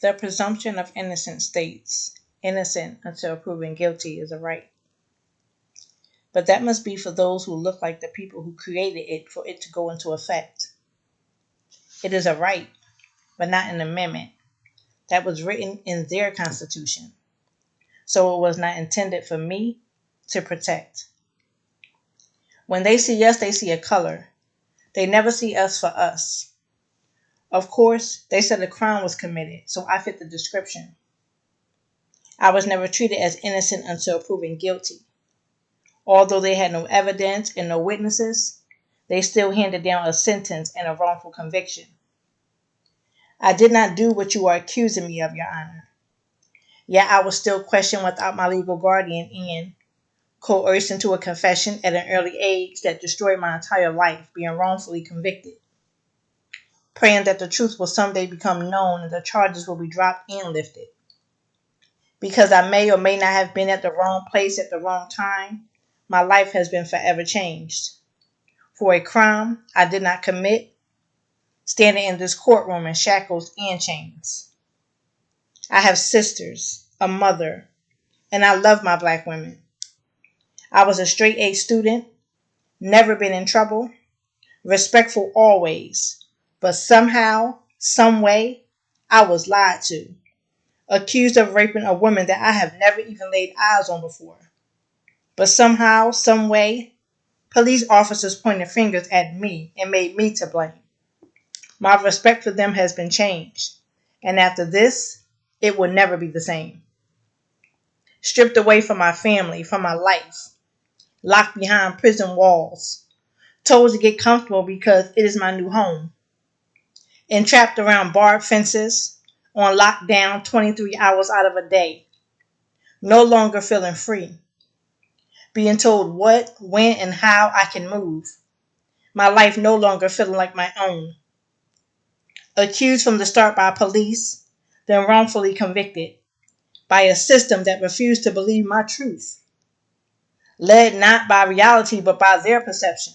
The presumption of innocence states, innocent until proven guilty is a right. But that must be for those who look like the people who created it for it to go into effect. It is a right, but not an amendment that was written in their constitution. So it was not intended for me to protect. When they see us, they see a color. They never see us for us. Of course, they said a crime was committed, so I fit the description. I was never treated as innocent until proven guilty. Although they had no evidence and no witnesses, they still handed down a sentence and a wrongful conviction. I did not do what you are accusing me of, Your Honor. Yet I was still questioned without my legal guardian and coerced into a confession at an early age that destroyed my entire life, being wrongfully convicted. Praying that the truth will someday become known and the charges will be dropped and lifted. Because I may or may not have been at the wrong place at the wrong time, my life has been forever changed. For a crime I did not commit, standing in this courtroom in shackles and chains. I have sisters, a mother, and I love my black women. I was a straight A student, never been in trouble, respectful always, but somehow, some way, I was lied to, accused of raping a woman that I have never even laid eyes on before. But somehow, some way, police officers pointed fingers at me and made me to blame. My respect for them has been changed, and after this, it will never be the same. Stripped away from my family, from my life, locked behind prison walls, told to get comfortable because it is my new home, entrapped around barbed fences, on lockdown 23 hours out of a day, no longer feeling free, being told what, when, and how I can move, my life no longer feeling like my own, accused from the start by police, then wrongfully convicted by a system that refused to believe my truth, led not by reality but by their perception,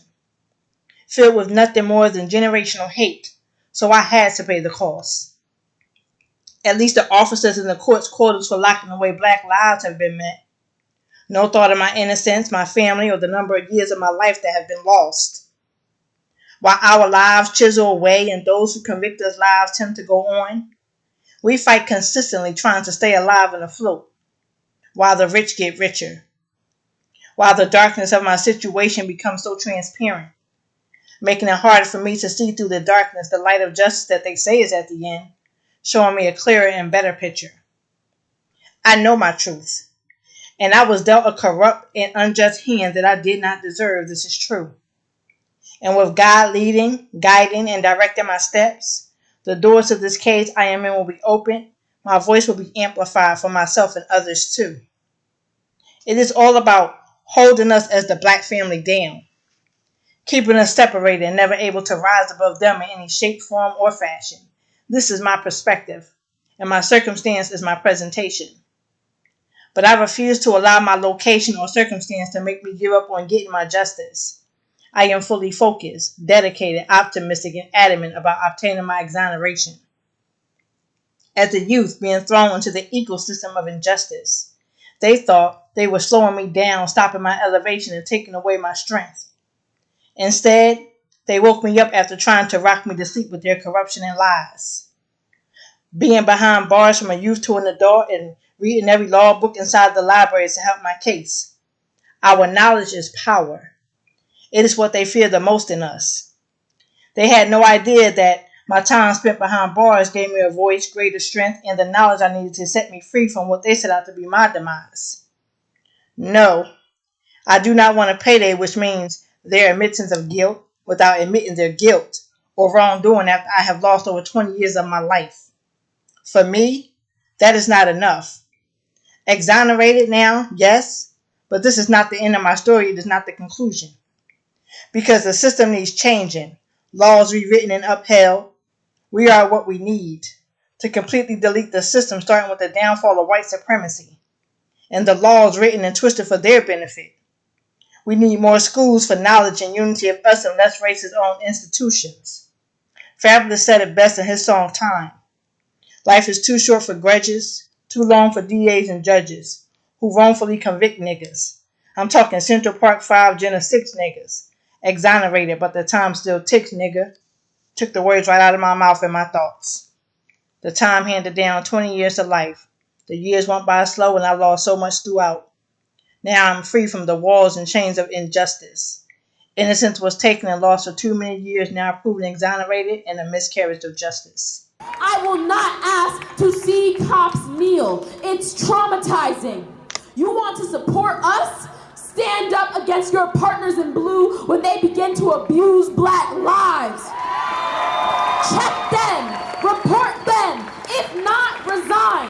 filled with nothing more than generational hate, so I had to pay the cost. At least the officers in the court's quarters for locking away black lives have been met. No thought of my innocence, my family, or the number of years of my life that have been lost. While our lives chisel away and those who convict us lives tend to go on, we fight consistently trying to stay alive and afloat, while the rich get richer, while the darkness of my situation becomes so transparent, making it harder for me to see through the darkness the light of justice that they say is at the end, showing me a clearer and better picture. I know my truth, and I was dealt a corrupt and unjust hand that I did not deserve. This is true. And with God leading, guiding, and directing my steps, the doors of this cage I am in will be opened. My voice will be amplified for myself and others too. It is all about holding us as the black family down, keeping us separated and never able to rise above them in any shape, form, or fashion. This is my perspective, and my circumstance is my presentation. But I refuse to allow my location or circumstance to make me give up on getting my justice. I am fully focused, dedicated, optimistic, and adamant about obtaining my exoneration. As a youth being thrown into the ecosystem of injustice, they thought they were slowing me down, stopping my elevation, and taking away my strength. Instead, they woke me up after trying to rock me to sleep with their corruption and lies. Being behind bars from a youth to an adult and reading every law book inside the libraries to help my case. Our knowledge is power. It is what they fear the most in us. They had no idea that my time spent behind bars gave me a voice, greater strength, and the knowledge I needed to set me free from what they set out to be my demise. No, I do not want a payday, which means their admittance of guilt without admitting their guilt or wrongdoing after I have lost over 20 years of my life. For me, that is not enough. Exonerated now, yes, but this is not the end of my story. It is not the conclusion. Because the system needs changing, laws rewritten and upheld. We are what we need to completely delete the system, starting with the downfall of white supremacy and the laws written and twisted for their benefit. We need more schools for knowledge and unity of us and less racist-owned institutions. Fabulous said it best in his song Time. Life is too short for grudges, too long for DAs and judges who wrongfully convict niggas. I'm talking Central Park 5, Jenna 6 niggas. Exonerated, but the time still ticks, nigga. Took the words right out of my mouth and my thoughts. The time handed down 20 years to life. The years went by slow and I lost so much throughout. Now I'm free from the walls and chains of injustice. Innocence was taken and lost for too many years, now proven exonerated in a miscarriage of justice. I will not ask to see cops kneel. It's traumatizing. You want to support us? Stand up against your partners in blue when they begin to abuse black lives. Check that.